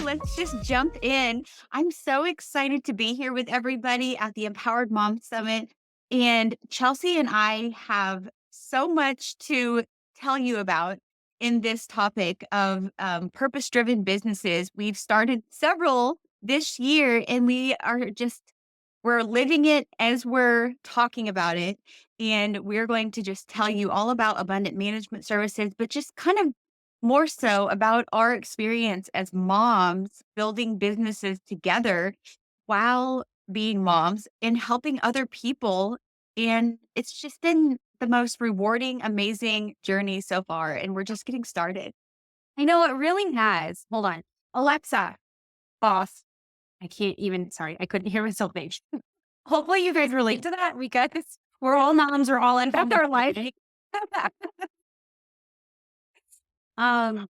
let's just jump in. I'm so excited to be here with everybody at the Empowered Mom Summit. And Chelsea and I have so much to tell you about in this topic of purpose driven businesses. We've started several this year, and we're living it as we're talking about it. And we're going to just tell you all about abundant management services, but just kind of more so about our experience as moms building businesses together while being moms and helping other people. And it's just been the most rewarding, amazing journey so far. And we're just getting started. I know it really has. Hold on. Alexa, boss. I can't even, sorry, I couldn't hear myself think. Hopefully you guys relate to that because we're all moms, we're all in our life. um,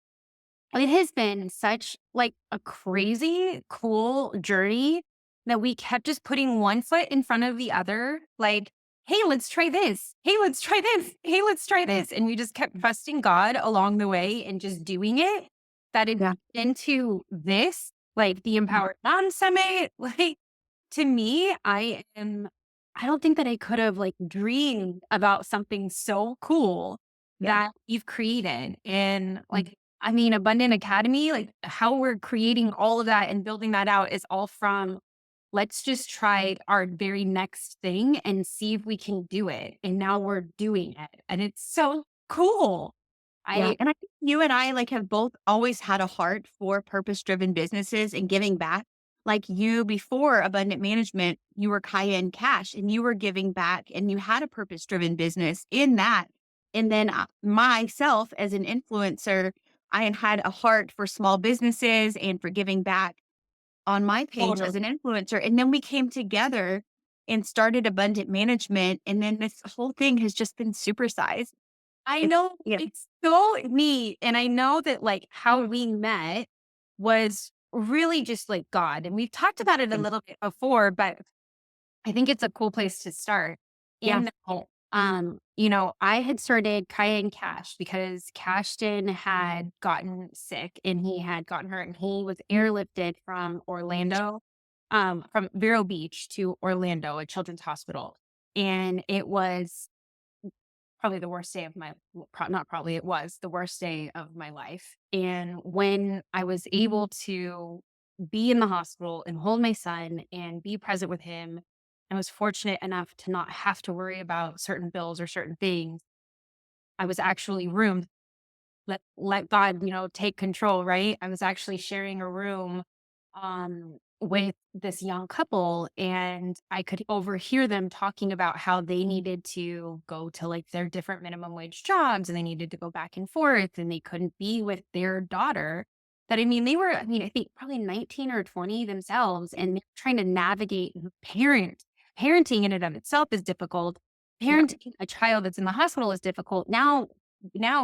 it has been such like a crazy cool journey that we kept just putting one foot in front of the other. Like, hey, let's try this. Hey, let's try this. Hey, let's try this. And we just kept trusting God along the way and just doing it. That it Yeah. into this, like the Empowered Mom Summit. Like to me, I don't think that I could have like dreamed about something so cool Yeah. that you've created. And like, I mean, Abundant Academy, like how we're creating all of that and building that out is all from let's just try our very next thing and see if we can do it. And now we're doing it. And it's so cool. Yeah. I And I think you and I have both always had a heart for purpose driven businesses and giving back. Like you before abundant management, you were Kaya and Cash and you were giving back and you had a purpose driven business in that. And then myself as an influencer, I had a heart for small businesses and for giving back on my page totally as an influencer. And then we came together and started abundant management. And then this whole thing has just been supersized. I It's, know yeah. it's so neat. And I know that like how we met was really just like God. And we've talked about it a little bit before, but I think it's a cool place to start. Yeah. In I had started Kaya and Cash because Cashton had gotten sick and he had gotten hurt and he was airlifted from Orlando, from Vero Beach to Orlando, a children's hospital. And it was probably the worst day of my not probably, it was the worst day of my life. And when I was able to be in the hospital and hold my son and be present with him, I was fortunate enough to not have to worry about certain bills or certain things. I was actually roomed. Let God, take control, right? I was actually sharing a room with this young couple and I could overhear them talking about how they needed to go to like their different minimum wage jobs and they needed to go back and forth and they couldn't be with their daughter. That I think probably 19 or 20 themselves and they're trying to navigate parenting in and of itself is difficult. Yeah. Parenting a child that's in the hospital is difficult. Now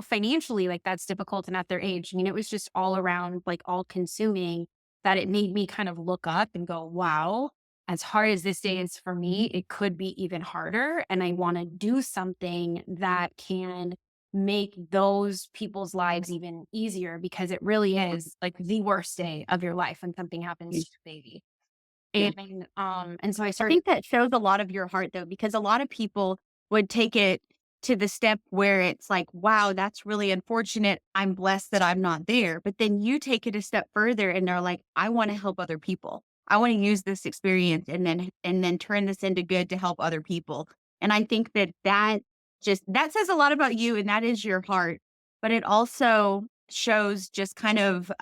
financially, like that's difficult and at their age. I mean, it was just all around, like all consuming that it made me kind of look up and go, wow, as hard as this day is for me, it could be even harder. And I want to do something that can make those people's lives even easier because it really is like the worst day of your life when something happens to your baby. Yeah. And so I I started. think that shows a lot of your heart though, because a lot of people would take it to the step where it's like, wow, that's really unfortunate. I'm blessed that I'm not there. But then you take it a step further and they're like, I want to help other people. I want to use this experience and then turn this into good to help other people. And I think that says a lot about you and that is your heart. But it also shows just kind of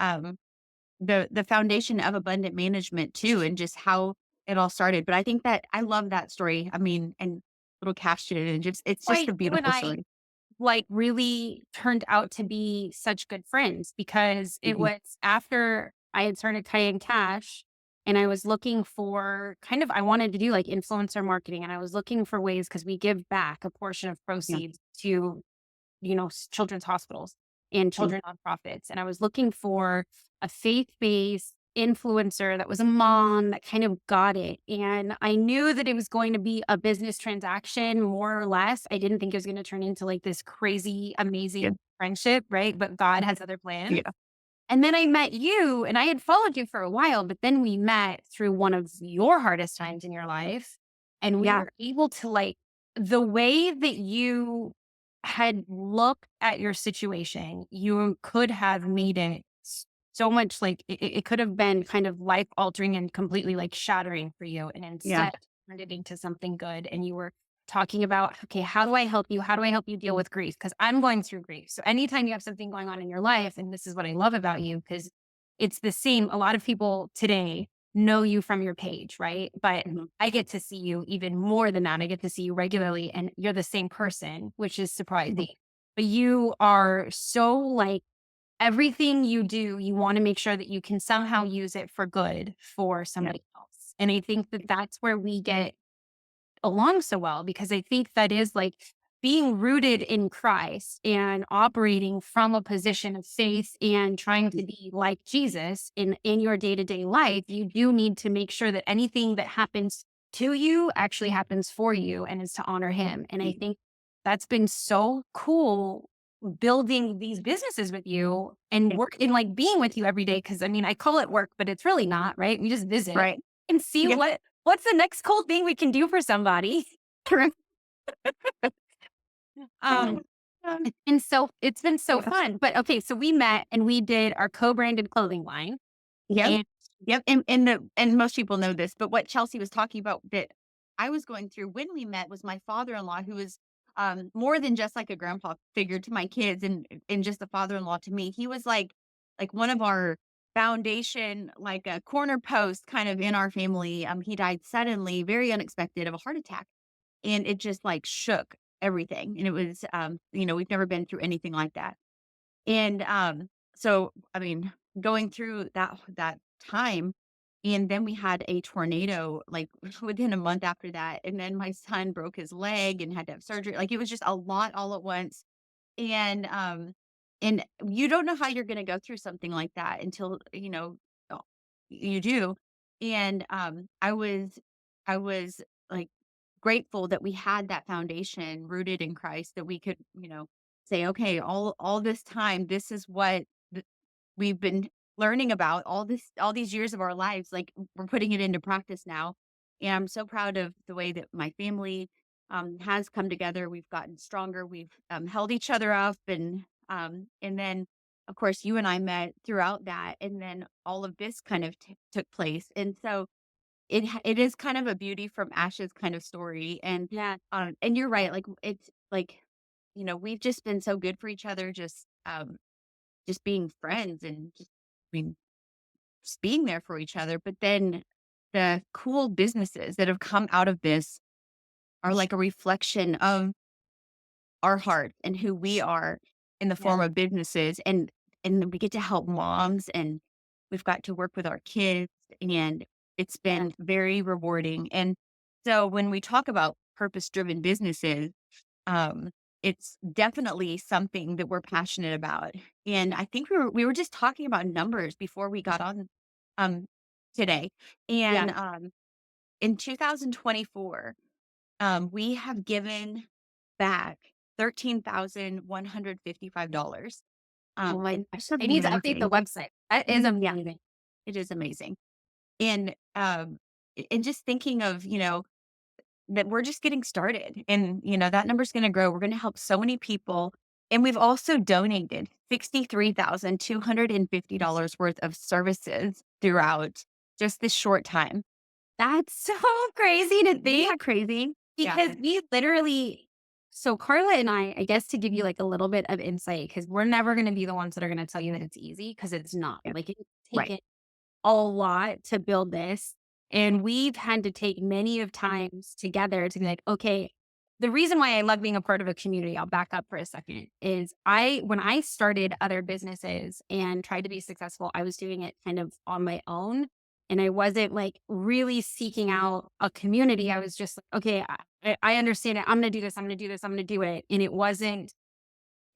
the foundation of abundant management too, and just how it all started. But I think that I love that story. I mean, and little Cashin and just it's just Why a you and beautiful I story. like really turned out to be such good friends because it Mhm. was after I had started Kaya Cash and I was looking for I wanted to do like influencer marketing and I was looking for ways because we give back a portion of Yeah. proceeds to, children's hospitals and Mm. children nonprofits. And I was looking for a faith-based influencer that was a mom that kind of got it. And I knew that it was going to be a business transaction, more or less. I didn't think it was going to turn into like this crazy, Yeah. amazing friendship, right? But God has other plans. Yeah. And then I met you and I had followed you for a while, but then we met through one of your hardest times in your life. And we Yeah. were able to like the way that you had looked at your situation, you could have made it so much like it could have been kind of life altering and completely like shattering for you. And Yeah. instead turned it into something good. And you were talking about, okay, how do I help you? How do I help you deal with grief? Because I'm going through grief. So anytime you have something going on in your life, and this is what I love about you, because it's the same. A lot of people today know you from your page, right? But Mhm. I get to see you even more than that. I get to see you regularly, and you're the same person, which is Mhm. surprising. But you are so like everything you do, you want to make sure that you can somehow use it for good for Yeah. somebody else. And I think that that's where we get along so well because I think that is like being rooted in Christ and operating from a position of faith and trying to be like Jesus in your day-to-day life, you do need to make sure that anything that happens to you actually happens for you and is to honor him. And I think that's been so cool building these businesses with you and Yeah. work and like being with you every day. Cause I mean, I call it work, but it's really not, right? We just visit Right. and see Yeah. what's the next cool thing we can do for somebody? Correct. Um, Um, it's been so yeah. fun. But okay, so we met and we did our co-branded clothing line. Yep. And Yep. And most people know this, but what Chelsea was talking about that I was going through when we met was my father-in-law, who was more than just like a grandpa figure to my kids and just a father-in-law to me. He was like one of our foundation, like a corner post kind of in our family. He died suddenly, very unexpected of a heart attack. And it just like shook everything. And it was we've never been through anything like that. And, so, I mean, going through that time, and then we had a tornado, like, within a month after that, and then my son broke his leg and had to have surgery, like, it was just a lot all at once, and, and you don't know how you're gonna go through something like that until, oh, you do, and, I was, like, grateful that we had that foundation rooted in Christ that we could, say, "Okay, all this time, this is what th we've been learning about all these years of our lives, like, we're putting it into practice now." And I'm so proud of the way that my family, has come together. We've gotten stronger. We've, held each other up and then, of course, you and I met throughout that, and then all of this kind of took place. And so it is kind of a beauty from ashes kind of story, yeah, and you're right, like, it's like, we've just been so good for each other, just being friends and just I mean, just being there for each other, but then the cool businesses that have come out of this are like a reflection of our heart and who we are in the yeah, form of businesses, and we get to help moms, and we've got to work with our kids, and it's yeah, been very rewarding. And so when we talk about purpose-driven businesses, um, it's definitely something that we're passionate about. And I think we were just talking about numbers before we got on um today. yeah. And in 2024, we have given back $13,155. Oh my And gosh. that's I need to update the amazing. website. That is Yeah, amazing. it is amazing. And and just thinking of, that we're just getting started, and, that number's gonna grow. We're gonna help so many people, and we've also donated $63,250 worth of services throughout just this short time. That's so crazy to Isn't think that crazy? Yeah. because we literally so Carla and I guess to give you like a little bit of insight, because we're never going to be the ones that are going to tell you that it's easy because it's not. Yeah. Like it's Right. taken a lot to build this. And we've had to take many of times together to be like, okay, the reason why I love being a part of a community, I'll back up for a second, is when I started other businesses and tried to be successful, I was doing it kind of on my own. And I wasn't like really seeking out a community. I was just like, okay, I understand it. I'm going to do this. I'm going to do this. I'm going to do it. And it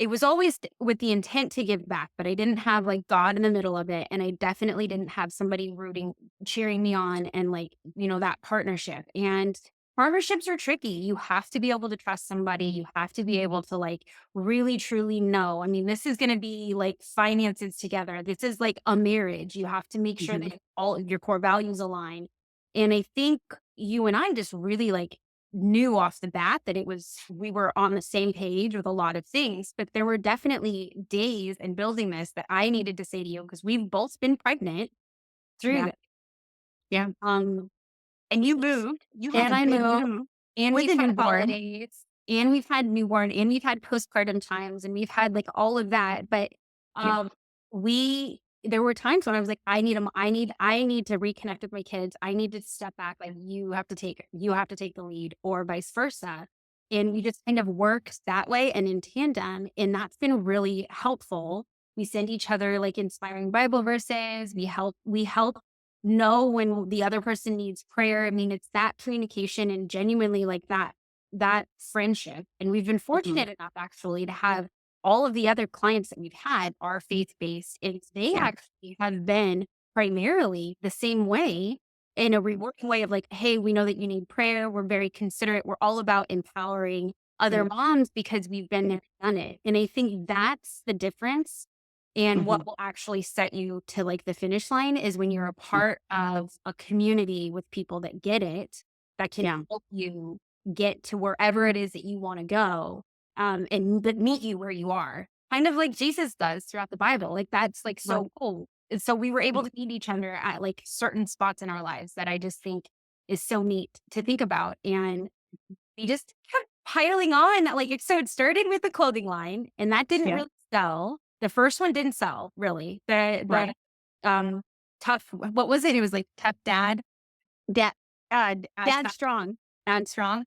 was always with the intent to give back, but I didn't have like God in the middle of it. And I definitely didn't have somebody cheering me on and like, that partnership. And Partnerships are tricky. You have to be able to trust somebody. You have to be able to like really truly know. I mean, this is going to be like finances together. This is like a marriage. You have to make sure Mhm. that all of your core values align. And I think you and I just really like knew off the bat that we were on the same page with a lot of things, but there were definitely days in building this that I needed to say to you because we've both been pregnant through Yeah. this. Yeah. Um, And you moved. You had and a I big moved, move and with we've a had newborn. holidays, and we've had newborn, and we've had postpartum times, and we've had, like, all of that, but, Yeah. we there were times when I was like, I need to reconnect with my kids. I need to step back, like, you have to take the lead," or vice versa, and we just kind of worked that way and in tandem, and that's been really helpful. We send each other, like, inspiring Bible verses. We help know when the other person needs prayer. I mean, it's that communication and genuinely like that friendship. And we've been Mhm. fortunate enough actually to have all of the other clients that we've had are faith-based and they Yeah. actually have been primarily the same way in a rewarding way of like, hey, we know that you need prayer. We're very considerate. We're all about empowering other Yeah. moms because we've been there, done it. And I think that's the difference and what Mhm. will actually set you to like the finish line is when you're a Mm. part of a community with people that get it, that can Yeah. help you get to wherever it is that you want to go, and that meet you where you are. Kind of like Jesus does throughout the Bible. Like that's like Right. so cool. And so we were able to meet each other at like certain spots in our lives that I just think is so neat to think about. And we just kept piling on, like, so it started with the clothing line, and that didn't Yeah. really sell. The first one didn't sell, really. Right. Tough what was it? It was, like, Tough Dad, Dad, Dad Tough strong. Dad Strong.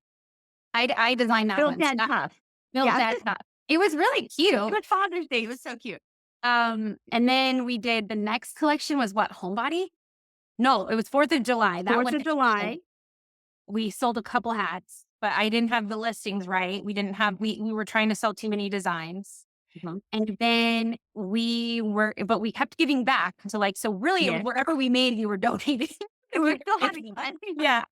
I designed that Build one, so Dad that tough. Built Yeah. Dad Tough. It was really cute. Good Father's Day. It was so cute. And then we did the next collection was what, Homebody? No, it was 4th of July, that 4th one of July. we sold a couple hats, but I didn't have the listings right. We didn't have we were trying to sell too many designs. Mhm. And then but we kept giving back. So like, so really Yeah. wherever we made, we were donating. We're still having fun. Yeah.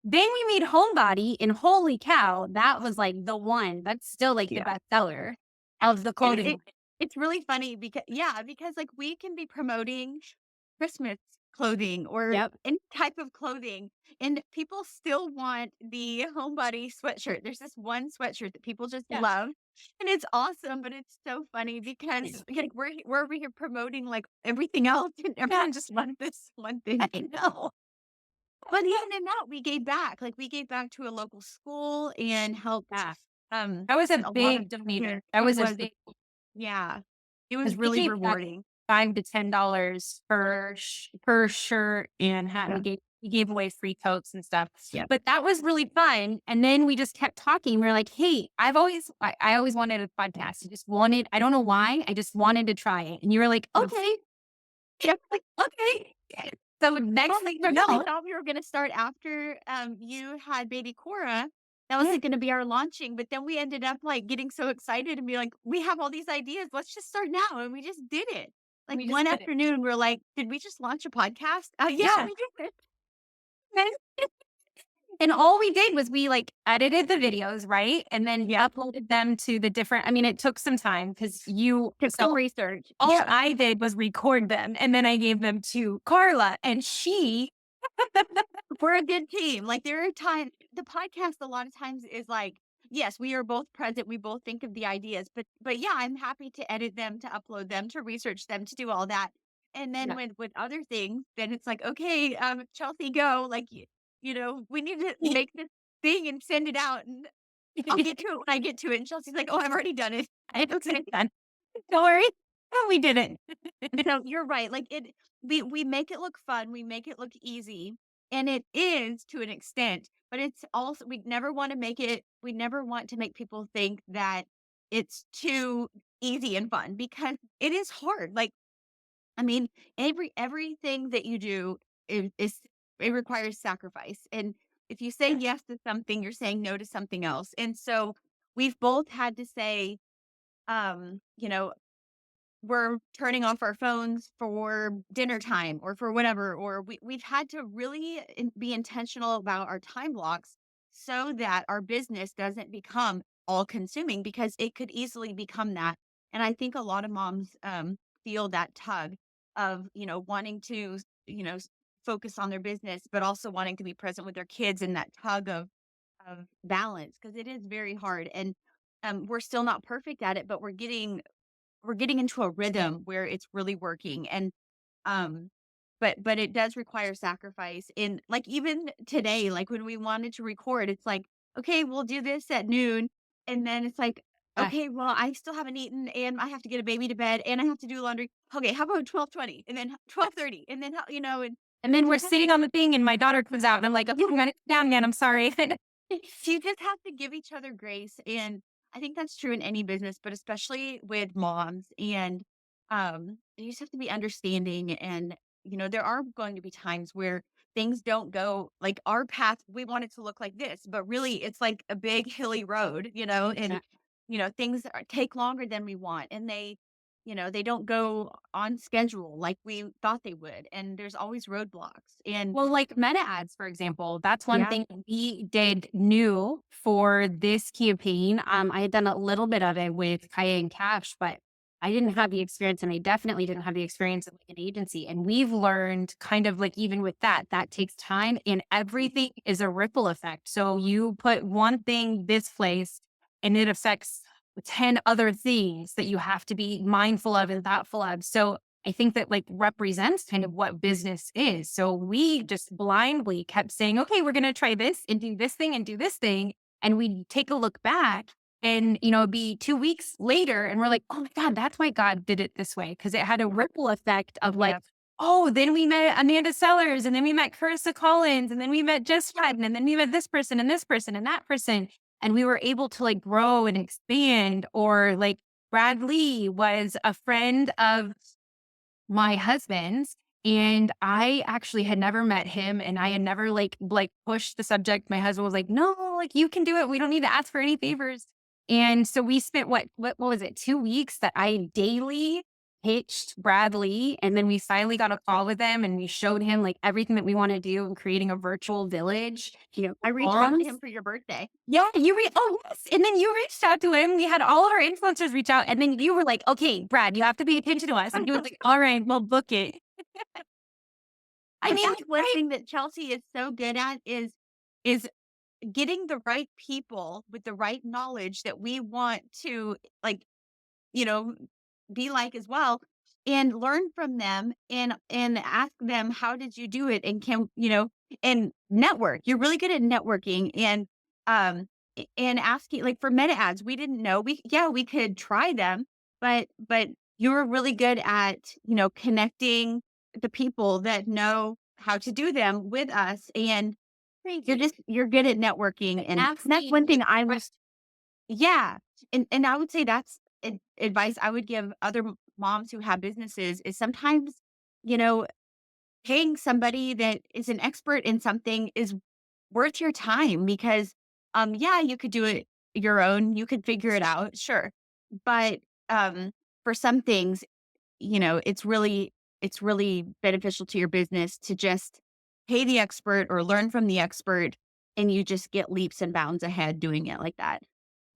Then we made Homebody and holy cow, that was like the one. That's still like the Yeah. best seller of the It, clothing. it it's really funny because yeah, because like we can be promoting Christmas clothing or Yep. any type of clothing, and people still want the homebody sweatshirt. There's this one sweatshirt that people just Yeah. love, and it's awesome. But it's so funny because like we're over here promoting like everything else, and Yeah. everyone just wants this one thing. I know. But even in that, we gave back. Like we gave back to a local school and helped Yeah. That was a a lot of big yeah, donor. That it was a was big yeah. It because was we really gave back rewarding. $5 to $10 per shirt and hat. Yeah. We gave away free coats and stuff. Yeah. But that was really fun. And then we just kept talking. We are like, hey, I always wanted a podcast. I don't know why. I just wanted to try it. And you were like, Yeah. okay. Yeah, like, okay. So next Well, thing you I know, thought we were gonna start after, you had baby Cora. That yeah, wasn't gonna be our launching, but then we ended up, like, getting so excited and be like, "We have all these ideas, let's just start now," and we just did it. Like, we just one did it. afternoon, we're like, "Did we just launch a podcast?" Yeah, Yeah. we did it. And all we did was we, like, edited the videos, right? And then Yeah, uploaded them to the different I mean, it took some time because took some research. all Yeah. I did was record them, and then I gave them to Karla, and she We're a good team. Like there are times the podcast a lot of times is like, yes, we are both present. We both think of the ideas, but yeah, I'm happy to edit them, to upload them, to research them, to do all that. And then Yeah. with other things, then it's like, okay, Chelsea, go. Like we need to make this thing and send it out, and I'll get to it when I get to it. And Chelsea's like, oh, I've already done it. I don't say done. Don't worry. No, we didn't. So you're right. Like we make it look fun, we make it look easy, and it is to an extent, but it's also we never want to make people think that it's too easy and fun because it is hard. Like, I mean, everything that you do is it requires sacrifice. And if you say yes to something, you're saying no to something else. And so we've both had to say, you know, we're turning off our phones for dinner time or for whatever, or we've had to really be intentional about our time blocks so that our business doesn't become all consuming because it could easily become that. And I think a lot of moms feel that tug of, wanting to, focus on their business, but also wanting to be present with their kids, and that tug of balance, because it is very hard. And we're still not perfect at it, but we're getting into a rhythm where it's really working. And um but it does require sacrifice. And like even today, like when we wanted to record, it's like, okay, we'll do this at noon. And then it's like, Uh, okay, well, I still haven't eaten and I have to get a baby to bed and I have to do laundry. Okay, how about 12:20 and then 12:30 and then and and then we're sometimes sitting on the thing and my daughter comes out and I'm like, "Okay, I'm gonna sit down again. I'm sorry." you just have to give each other grace. And I think that's true in any business, but especially with moms. And you just have to be understanding. And there are going to be times where things don't go like our path. We want it to look like this, but really it's like a big hilly road, and things take longer than we want, and they don't go on schedule like we thought they would, and there's always roadblocks. And Well, like meta ads, for example, that's one yeah, thing we did new for this campaign. I had done a little bit of it with Kaya and Cash, but I didn't have the experience and I definitely didn't have the experience of like an agency. And we've learned kind of like even with that, that takes time and everything is a ripple effect. So you put one thing this place and it affects 10 other things that you have to be mindful of and thoughtful of. So I think that like represents kind of what business is. So we just blindly kept saying, okay, we're going to try this and do this thing and do this thing. And we take a look back and, it'd be 2 weeks later and we're like, oh my God, that's why God did it this way. Cause it had a ripple effect of like, yeah, oh, then we met Amanda Sellers and then we met Carissa Collins and then we met Jess Madden and then we met this person and this person and that person. And we were able to like grow and expand or like Brad Lee was a friend of my husband's, and I actually had never met him and I had never like pushed the subject. My husband was like, "No, like you can do it. We don't need to ask for any favors." And so we spent what was it? 2 weeks that I daily pitched Bradley and then we finally got a call with them and we showed him like everything that we want to do in creating a virtual village, I reached out to forums. him for your birthday. Yeah, oh, yes, and then you reached out to him, we had all of our influencers reach out, and then you were like, "Okay, Brad, you have to pay attention to us," and he was like, "Alright, well, book it." I But mean, that's one right? thing that Chelsea is so good at is getting the right people with the right knowledge that we want to, like, you know, be like as well, and learn from them, and ask them, "How did you do it?" And and network. You're really good at networking. And and asking, like, for meta ads, we didn't know. We could try them, but you were really good at, connecting the people that know how to do them with us. And Thank you're you. just you're good at networking. And Ask that's me one the thing I would. question. Yeah. And I would say that's advice I would give other moms who have businesses is sometimes, you know, paying somebody that is an expert in something is worth your time. Because yeah, you could do it your own, you could figure it out, sure. But um for some things, it's really beneficial to your business to just pay the expert or learn from the expert, and you just get leaps and bounds ahead doing it like that.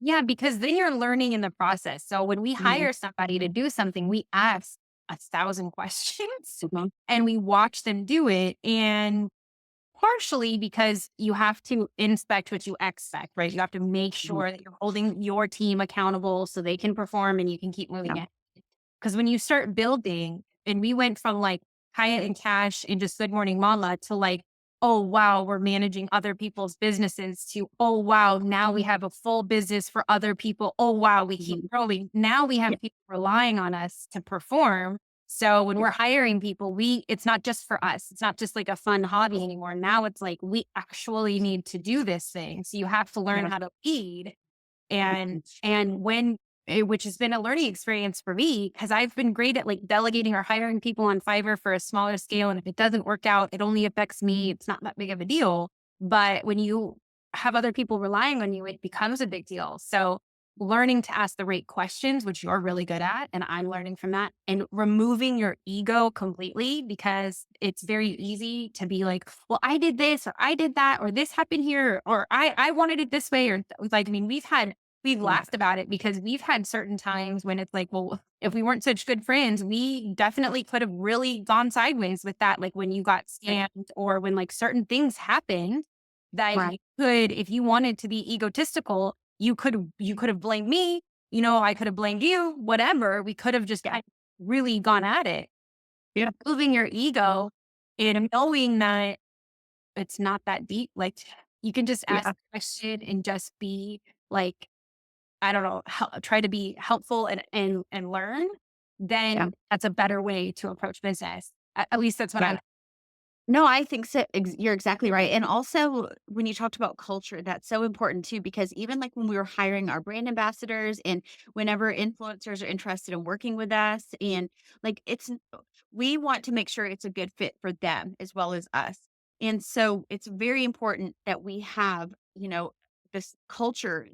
Yeah, because then you're learning in the process. So when we Mhm. hire somebody to do something, we ask 1,000 questions Mhm. and we watch them do it. And partially because you have to inspect what you expect, right? You have to make Mhm. sure that you're holding your team accountable so they can perform and you can keep moving Yeah. it. Because when you start building, and we went from like Hyatt and Cash and just Good Morning Mama to like, oh, wow, we're managing other people's businesses to, oh, wow, now we have a full business for other people. Oh, wow, we keep Mhm. growing. Now we have Yeah. people relying on us to perform. So when we're hiring people, it's not just for us. It's not just like a fun hobby anymore. Now it's like we actually need to do this thing. So you have to learn Yeah. how to lead Mhm. and when which has been a learning experience for me because I've been great at like delegating or hiring people on Fiverr for a smaller scale. And if it doesn't work out, it only affects me. It's not that big of a deal. But when you have other people relying on you, it becomes a big deal. So learning to ask the right questions, which you're really good at, and I'm learning from that, and removing your ego completely because it's very easy to be like, well, I did this or I did that or this happened here or I wanted it this way or like I mean, we've Yeah. laughed about it because we've had certain times when it's like, well, if we weren't such good friends, we definitely could have really gone sideways with that. Like when you got scammed or when like certain things happened that you Right. could, if you wanted to be egotistical, you could have blamed me, I could have blamed you, whatever. We could have just Yeah. really gone at it. Yeah. Moving your ego and knowing that it's not that deep. Like you can just ask Yeah. a question and just be like, I don't know, try to be helpful and learn, Yeah. then that's a better way to approach business. At least that's what Yeah. I No, I think so. You're exactly right. And also, when you talked about culture, that's so important too, because even like when we were hiring our brand ambassadors and whenever influencers are interested in working with us, and like we want to make sure it's a good fit for them as well as us. And so it's very important that we have, this culture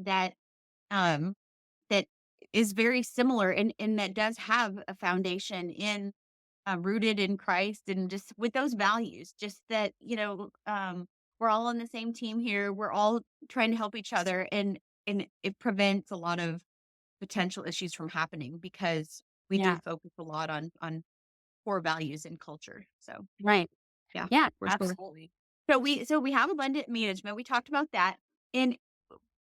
um, that is very similar and that does have a foundation in rooted in Christ and just with those values, just that, we're all on the same team here. We're all trying to help each other and it prevents a lot of potential issues from happening because we do yeah, focus a lot on core values and culture. So right. yeah, Yeah, for sure. absolutely. So we have abundant management. We talked about that. And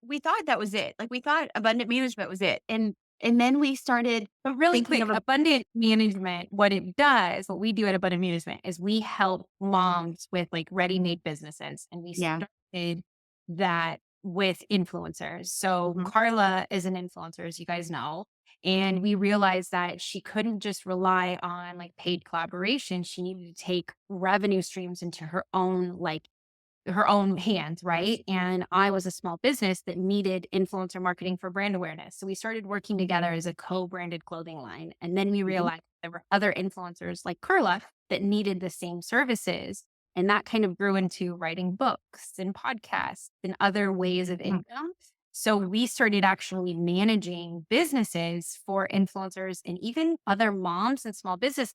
we thought that was it. Like we thought abundant management was it. And then we started But really thinking quick, of a abundant management, what it does, what we do at Abundant Management is we help moms with like ready-made businesses. And we yeah. started that with influencers. So Mhm. Karla is an influencer, as you guys know. And we realized that she couldn't just rely on like paid collaboration. She needed to take revenue streams into her own hands, right? And I was a small business that needed influencer marketing for brand awareness. So we started working together as a co-branded clothing line. And then we Mhm. realized there were other influencers like Karla that needed the same services. And that kind of grew into writing books and podcasts and other ways of Yeah. income. So we started actually managing businesses for influencers and even other moms and small business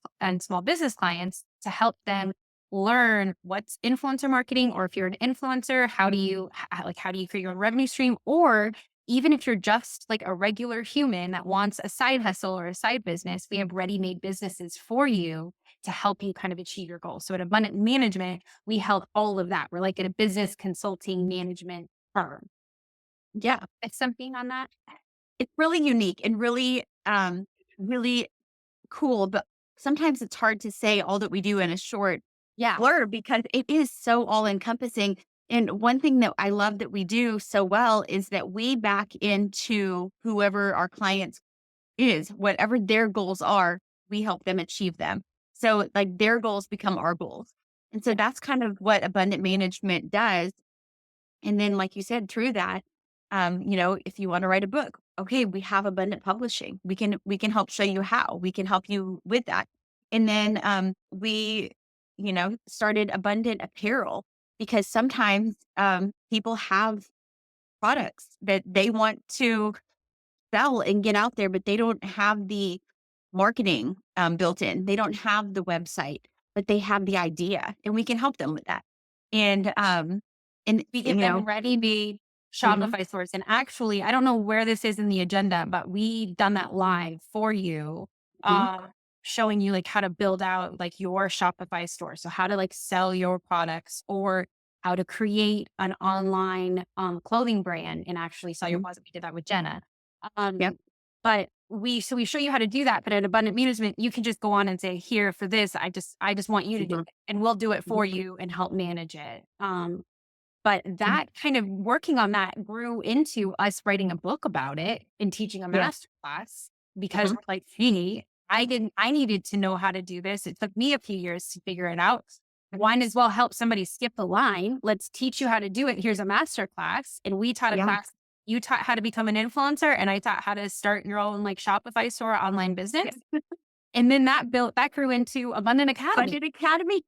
clients to help them learn what's influencer marketing, or if you're an influencer, how do you create your own revenue stream, or even if you're just like a regular human that wants a side hustle or a side business, we have ready-made businesses for you to help you kind of achieve your goals. So at Abundant Management, we help all of that. We're like a business consulting management firm. Yeah. It's something on that. It's really unique and really cool, but sometimes it's hard to say all that we do in a short Yeah. blurb because it is so all encompassing. And one thing that I love that we do so well is that we back into whoever our clients is, whatever their goals are, we help them achieve them. So like their goals become our goals. And so Yeah. that's kind of what abundant management does. And then, like you said, through that, if you want to write a book, okay, we have abundant publishing. We can help show you how. We can help you with that. And then we, started abundant apparel because sometimes people have products that they want to sell and get out there, but they don't have the marketing built in. They don't have the website, but they have the idea, and we can help them with that. And and We give you them know, ready-made mhm, Shopify stores, and actually, I don't know where this is in the agenda, but we done that live for you, mhm, showing you, like, how to build out, like, your Shopify store. So how to, like, sell your products or how to create an online, clothing brand and actually sell your mhm, closet. We did that with Jenna. yep, Um, but we show you how to do that, but at Abundant Management, you can just go on and say, "Here, for this, I just want you to do mhm, it, and we'll do it mhm, for you and help manage it." But mhm, that kind of working on that grew into us writing a book about it and teaching a yeah, master class because mhm, we're like, hey, I needed to know how to do this. It took me a few years to figure it out. Might as well help somebody skip the line. Let's teach you how to do it. Here's a master class. And we taught a yeah, class. You taught how to become an influencer, and I taught how to start your own like Shopify store online business. yeah. And then that grew into Abundant Academy. Budget Academy,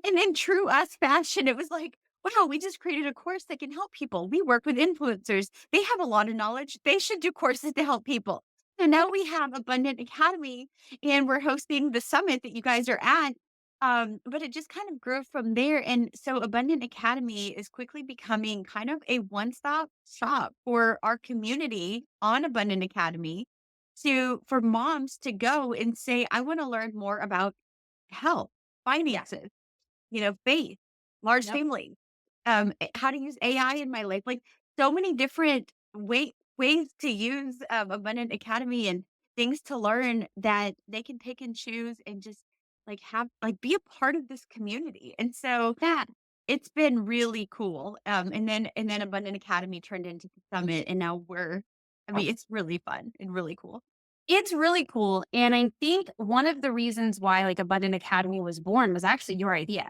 and in true us fashion, it was like, wow, we just created a course that can help people. We work with influencers. They have a lot of knowledge. They should do courses to help people. So now we have Abundant Academy and we're hosting the summit that you guys are at. But it just kind of grew from there. And so Abundant Academy is quickly becoming kind of a one-stop shop for our community on Abundant Academy for moms to go and say, I want to learn more about health, Yeah. finances, faith, large Yep. family, how to use AI in my life, like so many different ways to use Abundant Academy and things to learn that they can pick and choose and just like have like be a part of this community. And so Yeah. it's been really cool. And then Abundant Academy turned into the summit and now I mean, it's really fun and really cool. It's really cool. And I think one of the reasons why like Abundant Academy was born was actually your idea.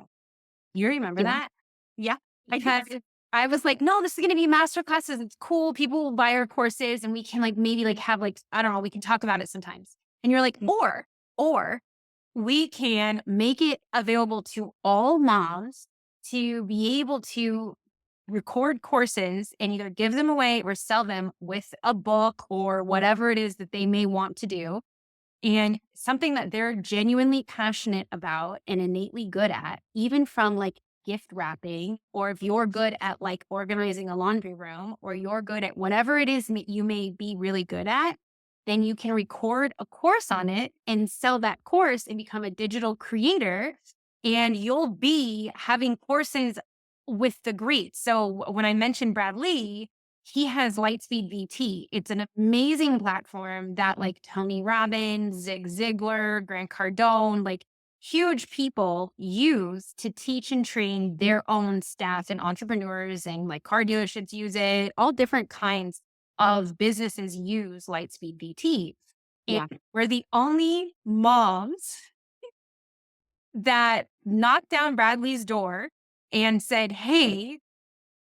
You remember Yeah. that? Yeah, I do. Because I was like, no, this is going to be master classes. It's cool. People will buy our courses and we can like maybe like have like, I don't know, we can talk about it sometimes. And you're like, Mm, or we can make it available to all moms to be able to record courses and either give them away or sell them with a book or whatever it is that they may want to do. And something that they're genuinely passionate about and innately good at, even from like gift wrapping, or if you're good at like organizing a laundry room, or you're good at whatever it is that you may be really good at, then you can record a course on it and sell that course and become a digital creator. And you'll be having courses with the greats. So when I mentioned Brad Lee, he has Lightspeed VT. It's an amazing platform that like Tony Robbins, Zig Ziglar, Grant Cardone, like huge people use to teach and train their own staff and entrepreneurs, and like car dealerships use it. All different kinds of businesses use Lightspeed VT. And yeah. we're the only moms that knocked down Bradley's door and said, hey,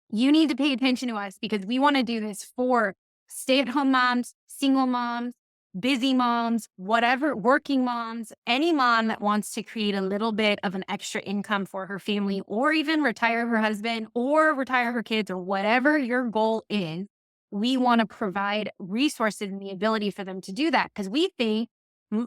you need to pay attention to us because we want to do this for stay at home moms, single moms, busy moms, whatever, working moms, any mom that wants to create a little bit of an extra income for her family, or even retire her husband or retire her kids, or whatever your goal is. We want to provide resources and the ability for them to do that because we think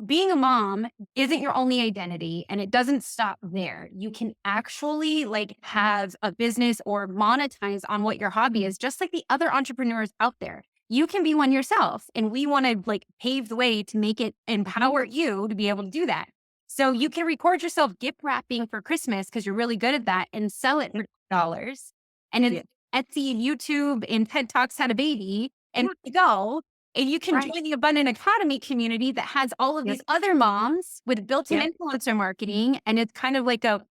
being a mom isn't your only identity, and it doesn't stop there. You can actually like have a business or monetize on what your hobby is, just like the other entrepreneurs out there. You can be one yourself, and we want to like pave the way to make it empower you to be able to do that. So you can record yourself gift wrapping for Christmas because you're really good at that and sell it for dollars. And Yeah. it's Etsy and YouTube and TED Talks had a baby, and there you go. And you can Right. join the Abundant Academy community that has all of Yep. these other moms with built-in Yep. influencer marketing. And it's kind of like a,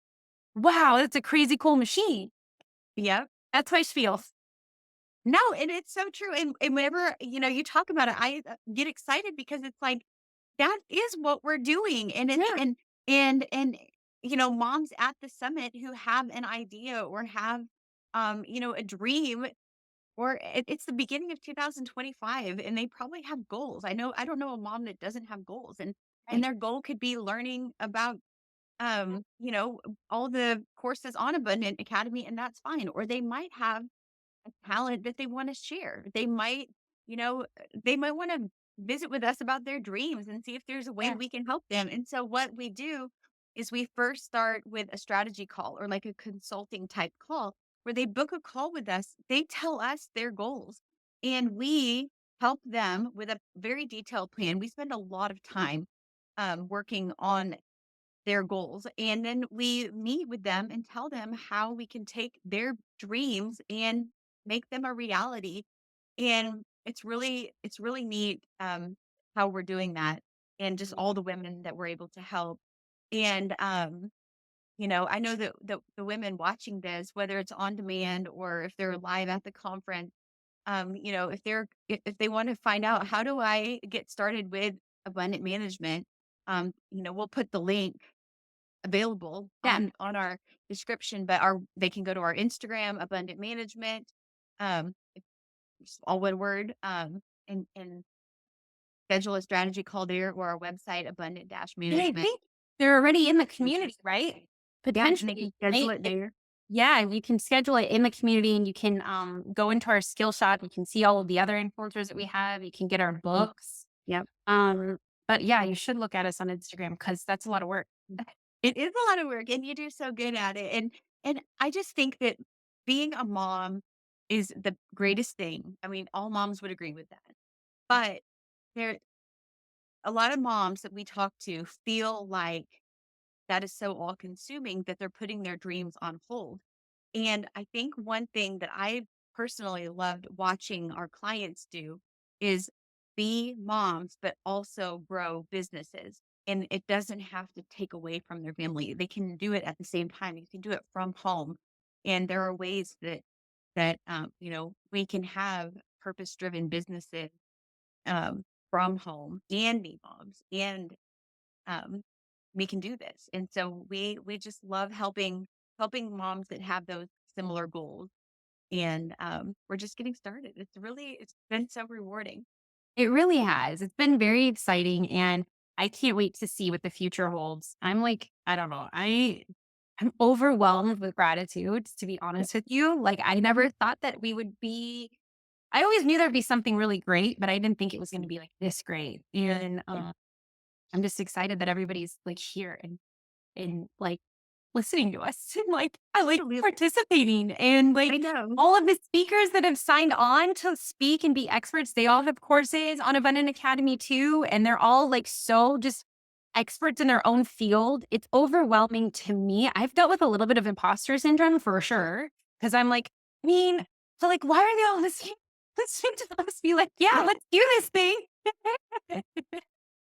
wow, that's a crazy cool machine. Yep. That's how I feel. No, and it's so true. And whenever, you talk about it, I get excited because it's like that is what we're doing. And it's Yeah. and moms at the summit who have an idea or have a dream or it's the beginning of 2025 and they probably have goals. I don't know a mom that doesn't have goals and Right. their goal could be learning about all the courses on Abundant Academy and that's fine. Or they might have a talent that they wanna share. They might wanna visit with us about their dreams and see if there's a way Yeah. we can help them. And so what we do is we first start with a strategy call or like a consulting type call where they book a call with us. They tell us their goals and we help them with a very detailed plan. We spend a lot of time working on their goals. And then we meet with them and tell them how we can take their dreams and make them a reality. And it's really neat how we're doing that and just all the women that we're able to help. And I know that the women watching this, whether it's on demand or if they're live at the conference, if they want to find out how do I get started with abundant management, we'll put the link available Yeah. on our description, but our they can go to our Instagram, Abundant Management, it's all one word, and schedule a strategy call there or our website, Abundant Dash And I Management. think they're already in the community, right? Yeah, and they can Potentially. schedule it there. Yeah, and you can schedule it in the community and you can go into our skill shop. You can see all of the other influencers that we have. You can get our books. Yep. Um, but yeah, you should look at us on Instagram because that's a lot of work. It is a lot of work and you do so good at it. And I just think that being a mom is the greatest thing. I mean, all moms would agree with that. But there a lot of moms that we talk to feel like that is so all consuming that they're putting their dreams on hold. And I think one thing that I personally loved watching our clients do is be moms, but also grow businesses. And it doesn't have to take away from their family. They can do it at the same time. You can do it from home. And there are ways that we can have purpose driven businesses from home and be moms and um, we can do this. And so we just love helping moms that have those similar goals. And we're just getting started. It's been so rewarding. It really has. It's been very exciting and I can't wait to see what the future holds. I'm like, I don't know. I'm overwhelmed with gratitude, to be honest with you. Like I never thought that we would be I always knew there'd be something really great, but I didn't think it was going to be like this great. And Yeah, I'm just excited that everybody's like here and like listening to us and like I like absolutely. participating and I like know. all of the speakers that have signed on to speak and be experts, they all have courses on Abundant Academy too. And they're all like so just experts in their own field. It's overwhelming to me. I've dealt with a little bit of imposter syndrome for sure. Cause I'm like, I mean, so like, why are they all listening to us be like, yeah, let's do this thing?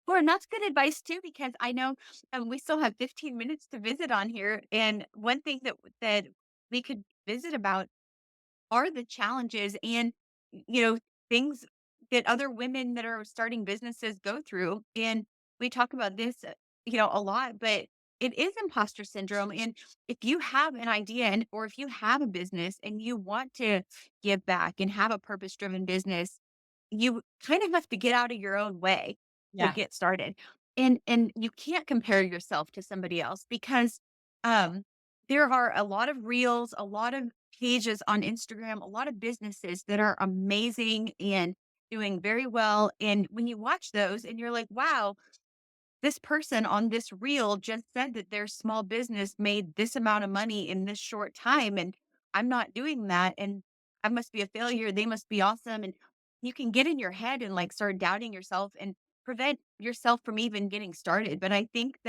Well, and that's good advice too, because I know we still have 15 minutes to visit on here. And one thing that we could visit about are the challenges and, things that other women that are starting businesses go through. And we talk about this, a lot, but it is imposter syndrome. And if you have an idea or if you have a business and you want to give back and have a purpose driven business, you kind of have to get out of your own way to Yeah. get started. And you can't compare yourself to somebody else because um there are a lot of reels, a lot of pages on Instagram, a lot of businesses that are amazing and doing very well. And when you watch those and you're like, wow, this person on this reel just said that their small business made this amount of money in this short time. And I'm not doing that. And I must be a failure. They must be awesome. And you can get in your head and like start doubting yourself and prevent yourself from even getting started. But I think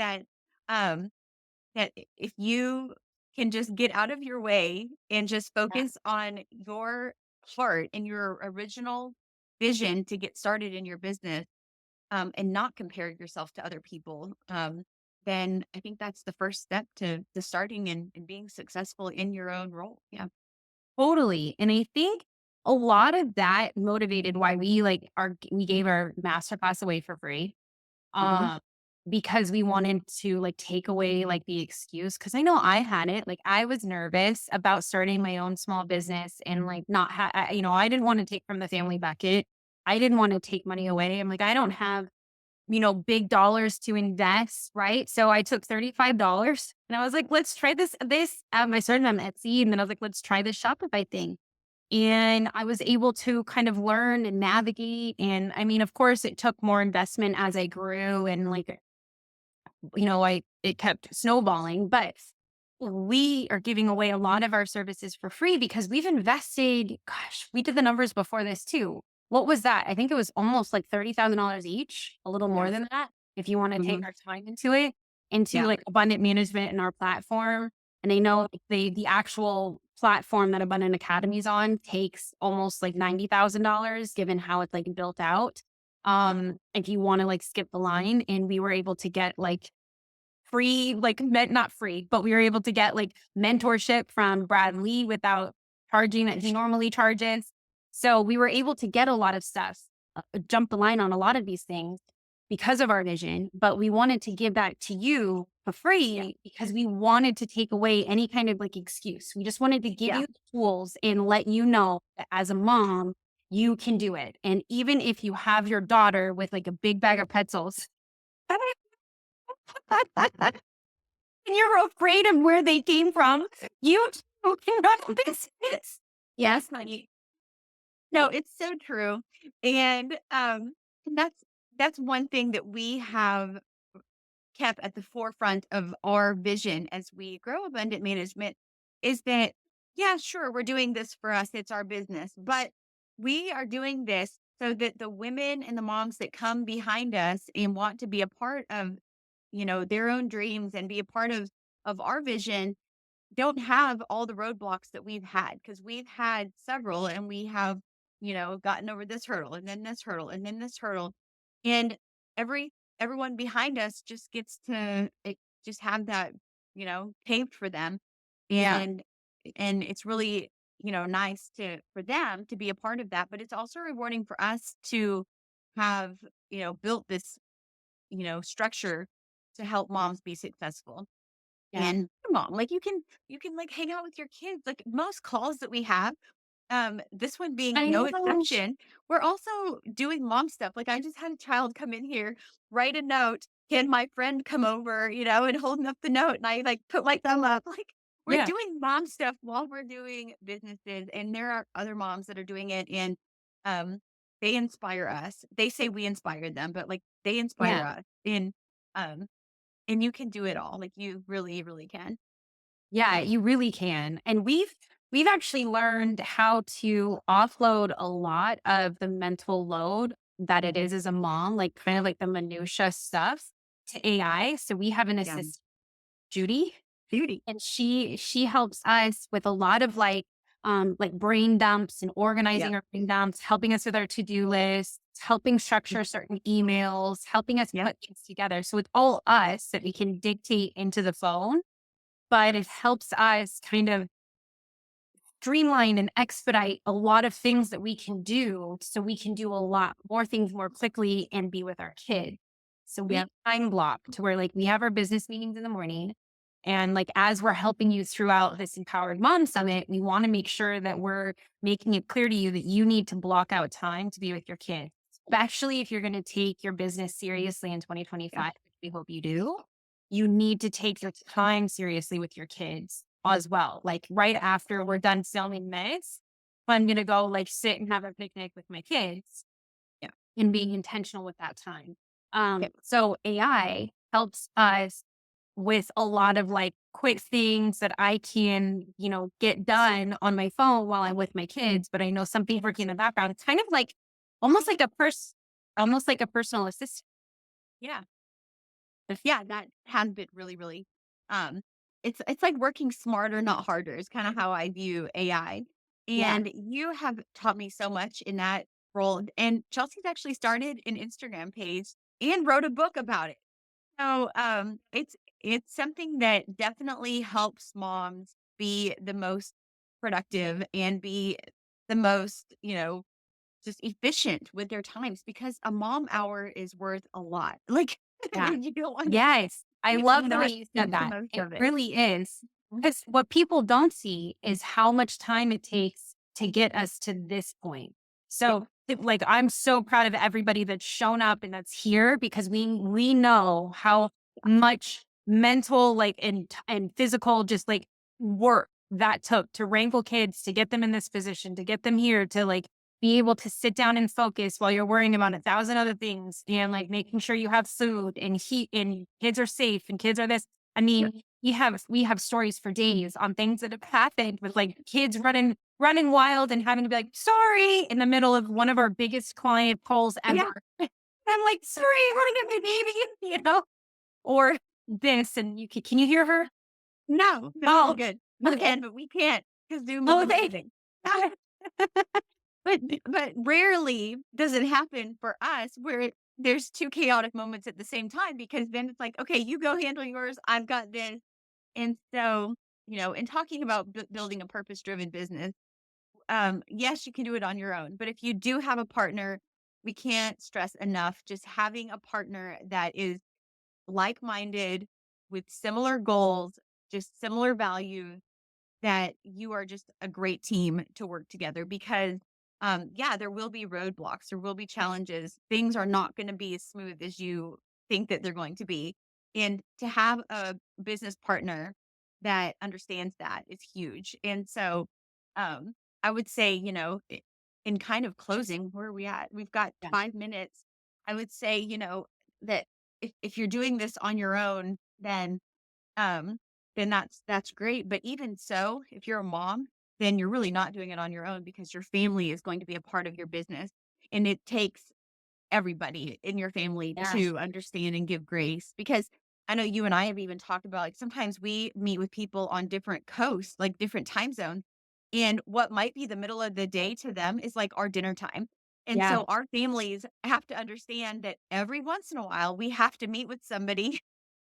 um, that if you can just get out of your way and just focus on your heart and your original vision to get started in your business, and not compare yourself to other people, then I think that's the first step to starting and being successful in your own role. Yeah. Totally. And I think a lot of that motivated why we gave our masterclass away for free. Mhm. Um, because we wanted to like take away like the excuse. Cause I know I had it. Like I was nervous about starting my own small business and like not I didn't want to take from the family bucket. I didn't want to take money away. I'm like, I don't have big dollars to invest, right? So I took $35 and I was like, let's try this. I started on Etsy and then I was like, let's try this Shopify thing. And I was able to kind of learn and navigate. And I mean, of course, it took more investment as I grew and it kept snowballing, but we are giving away a lot of our services for free because we've invested, gosh, we did the numbers before this too. What was that? I think it was almost like $30,000 each, a little more Yes. than that. If you want to take Mhm. our time into it, into Yeah. like abundant management and our platform. And I know like, the actual platform that Abundant Academy is on takes almost like $90,000 given how it's like built out. If you want to like skip the line and we were able to get like free, like not free, but we were able to get like mentorship from Brad Lee without charging that he normally charges. So we were able to get a lot of stuff, jump the line on a lot of these things because of our vision, but we wanted to give that to you for Yeah. free because we wanted to take away any kind of like excuse. We just wanted to give Yeah. you the tools and let you know that as a mom, you can do it. And even if you have your daughter with like a big bag of pretzels, and you're afraid of where they came from. You Not business. Yes, Honey. No, it's so true. And that's one thing that we have kept at the forefront of our vision as we grow abundant management is that, yeah, sure, we're doing this for us. It's our business, but we are doing this so that the women and the moms that come behind us and want to be a part of, their own dreams and be a part of our vision don't have all the roadblocks that we've had because we've had several and we have, gotten over this hurdle and then this hurdle and then this hurdle. And every everyone behind us just gets to just have that, paved for them. Yeah. And it's really, nice to for them to be a part of that. But it's also rewarding for us to have, built this, structure to help moms be successful. Yeah. And mom, like you can like hang out with your kids. Like most calls that we have, this one being I no know. exception, we're also doing mom stuff. Like I just had a child come in here, write a note, can my friend come over, and holding up the note, and I like put my thumb up. Like we're Yeah. doing mom stuff while we're doing businesses, and there are other moms that are doing it, and um, they inspire us. They say we inspired them, but like they inspire Yeah. us, um, and you can do it all. Like you really, really can. Yeah, you really can. And we've actually learned how to offload a lot of the mental load that it is as a mom, like kind of like the minutia stuff to AI. So we have an Yeah. assistant, Judy, Beauty. and she helps us with a lot of like brain dumps and organizing Yep. our brain dumps, helping us with our to-do lists, helping structure certain emails, helping us Yep. put things together. So it's all us that we can dictate into the phone, but it helps us kind of streamline and expedite a lot of things that we can do so we can do a lot more things more quickly and be with our kids. So we Yep. time block to where like we have our business meetings in the morning. And like as we're helping you throughout this Empowered Mom Summit, we want to make sure that we're making it clear to you that you need to block out time to be with your kids, especially if you're going to take your business seriously in Yep. 2025, which we hope you do. You need to take your time seriously with your kids as well. Like right after we're done filming this, I'm gonna go like sit and have a picnic with my kids Yep. and being intentional with that time. Yep. So AI helps us with a lot of like quick things that I can, get done on my phone while I'm with my kids, but I know something working in the background. It's kind of like almost like almost like a personal assistant. Yeah. Yeah. That has been really, really, um, it's like working smarter, not harder is kind of how I view AI. Yeah. And you have taught me so much in that role. And Chelsea's actually started an Instagram page and wrote a book about it. So, it's something that definitely helps moms be the most productive and be the most, just efficient with their times because a mom hour is worth a lot. Like Yeah. you don't want Yes. I love to the way not you said make the that. most It of it. really is. Because what people don't see is how much time it takes to get us to this point. Yeah, So, like, I'm so proud of everybody that's shown up and that's here because we know how much mental, like, and physical, just like work that took to wrangle kids, to get them in this position, to get them here, to like be able to sit down and focus while you're worrying about 1,000 other things and like making sure you have food and heat and kids are safe and kids are this. I yeah, mean, we have stories for days on things that have happened with like kids running wild and having to be like, sorry, in the middle of one of our biggest client calls yeah. ever. And I'm like, sorry, I want to get my baby, or this. And can you hear her? No, no, all Oh, good. We okay. can, but we can't because Zoom is Oh, thank amazing. But rarely does it happen for us where there's 2 chaotic moments at the same time because then it's like, "Okay, you go handle yours, I've got this." And so, in talking about building a purpose-driven business, yes, you can do it on your own, but if you do have a partner, we can't stress enough just having a partner that is like-minded with similar goals, just similar values, that you are just a great team to work together because yeah, there will be roadblocks, there will be challenges. Things are not going to be as smooth as you think that they're going to be. And to have a business partner that understands that is huge. And so, I would say, in kind of closing, where are we at? We've got Yeah. 5 minutes. I would say, that if you're doing this on your own, um, then that's great. But even so, if you're a mom, then you're really not doing it on your own because your family is going to be a part of your business. And it takes everybody in your family Yes. to understand and give grace because I know you and I have even talked about like sometimes we meet with people on different coasts, like different time zones. And what might be the middle of the day to them is like our dinner time. And Yeah. so our families have to understand that every once in a while we have to meet with somebody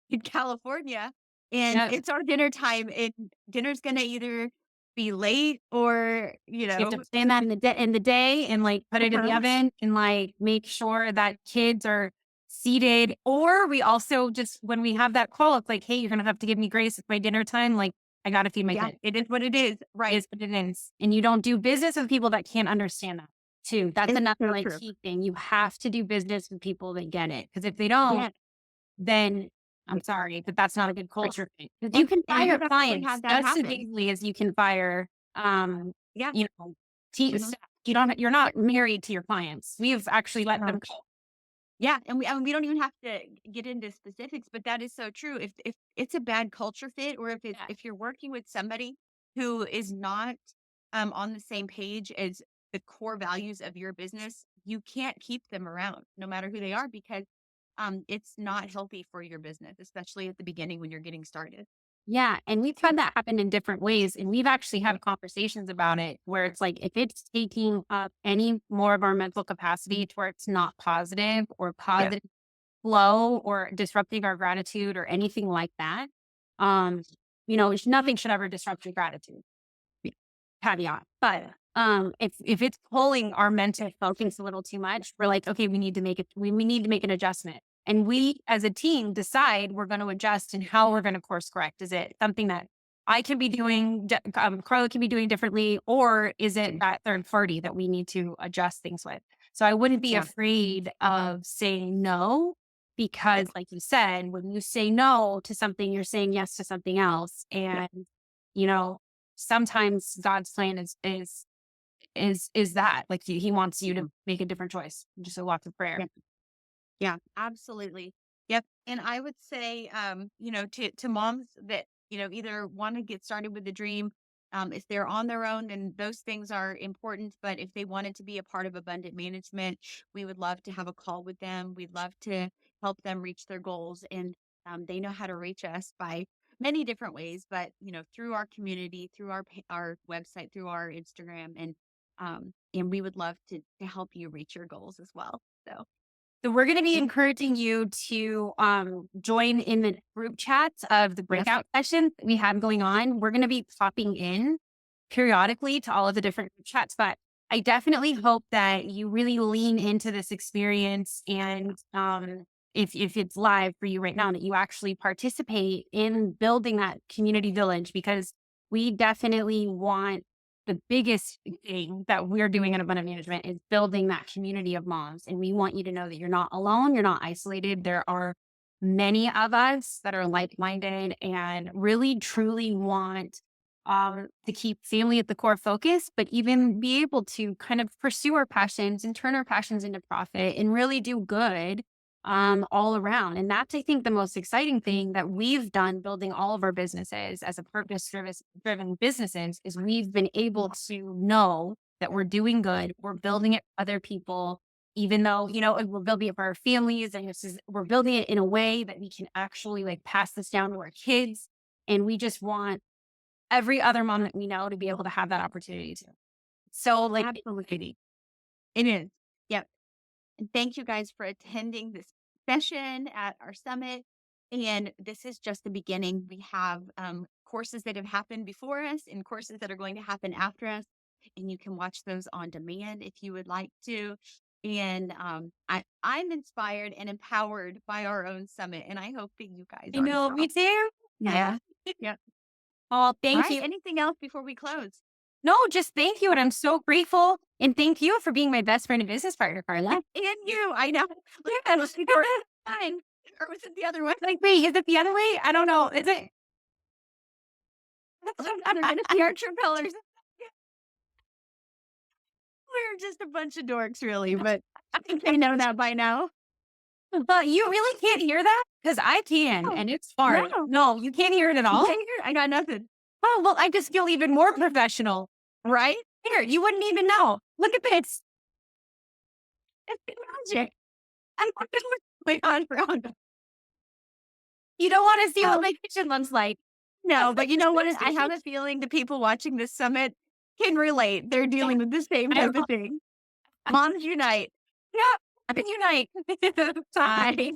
in California and Yeah. it's our dinner time and dinner's going to either be late or, You have to plan that in the day and, like, put it in the oven and, like, make sure that kids are seated, or we also just when we have that call, it's like, "Hey, you're gonna have to give me grace. It's my dinner time, like, I gotta feed my yeah, kid." it is what it is. It Right. is what it is, and you don't do business with people that can't understand that too. That's It's another, so like, true. key thing. You have to do business with people that get it, because if they don't, Yeah. then I'm sorry, but that's not a good Right. culture fit. 'Cause you can And fire we've actually clients had that just as happen. easily as you can fire, Yeah. you know, team Mhm. staff. You're not married to your clients. We've actually let them No. go. Yeah, and we don't even have to get into specifics, but that is so true. If it's a bad culture fit or Yeah. if you're working with somebody who is not, on the same page as the core values of your business, you can't keep them around no matter who they are because, it's not healthy for your business, especially at the beginning when you're getting started. Yeah, and we've had that happen in different ways, and we've actually had conversations about it where it's like, if it's taking up any more of our mental capacity to where it's not positive or Yeah. positive flow or disrupting our gratitude or anything like that, um, nothing should ever disrupt your gratitude. Caveat. But, if it's pulling our mental focus a little too much, we're like, "Okay, we need to make an adjustment." And we, as a team, decide we're gonna adjust and how we're gonna course correct. Is it something that I can be doing, Carla can be doing differently, or is it that third party that we need to adjust things with? So I wouldn't be Yeah. afraid of saying no, because like you said, when you say no to something, you're saying yes to something else. Yeah. And, you know, sometimes God's plan is that, like, he wants you to make a different choice, just a lot of prayer. Yeah. Yeah, absolutely. Yep. And I would say, to moms that, either want to get started with the dream, if they're on their own, then those things are important. But if they wanted to be a part of abundant management, we would love to have a call with them. We'd love to help them reach their goals. And they know how to reach us by many different ways, but through our community, through our website, through our Instagram, and we would love to help you reach your goals as well. So So we're gonna be encouraging you to, join in the group chats of the yes. breakout sessions that we have going on. We're gonna be popping in periodically to all of the different group chats, but I definitely hope that you really lean into this experience and, if it's live for you right now, that you actually participate in building that community village, because we definitely want the biggest thing that we're doing in abundant management is building that community of moms. And we want you to know that you're not alone, you're not isolated. There are many of us that are like minded and really truly want to keep family at the core focus, but even be able to kind of pursue our passions and turn our passions into profit and really do good all around. And that's, I think, the most exciting thing that we've done building all of our businesses as a driven businesses is we've been able to know that we're doing good. We're building it for other people, even though, we're building it for our families, and we're building it in a way that we can actually like pass this down to our kids. And we just want every other mom that we know to be able to have that opportunity to. So like, Absolutely. It is. Yep. And thank you guys for attending this session at our summit. And this is just the beginning. We have courses that have happened before us and courses that are going to happen after us. And you can watch those on demand if you would like to. And I'm inspired and empowered by our own summit. And I hope that you guys I are as know, me well. too. Yeah. Yeah. Oh, All thank right. you. Anything else before we close? No, just thank you, and I'm so grateful, and thank you for being my best friend and business partner, Carla. And you, I know. Look at us. We're fine. Or was it the other one? Like, wait, is it the other way? I don't know. Is it? They're gonna see our true colors. We're just a bunch of dorks, really, but I think they know that by now. But you really can't hear that? Because I can, No, and it's far. no, No, you can't hear it at you all? can't hear it. I got nothing. Oh, well, I just feel even more professional. Right? Here, you wouldn't even know. Look at this. It's magic. I wonder what's going on around. You don't wanna see what Oh, my kitchen looks like. no, but you know what? I have a feeling the people watching this summit can relate. They're Yeah, dealing with the same I type of thing. Moms unite. yeah, unite. Bye.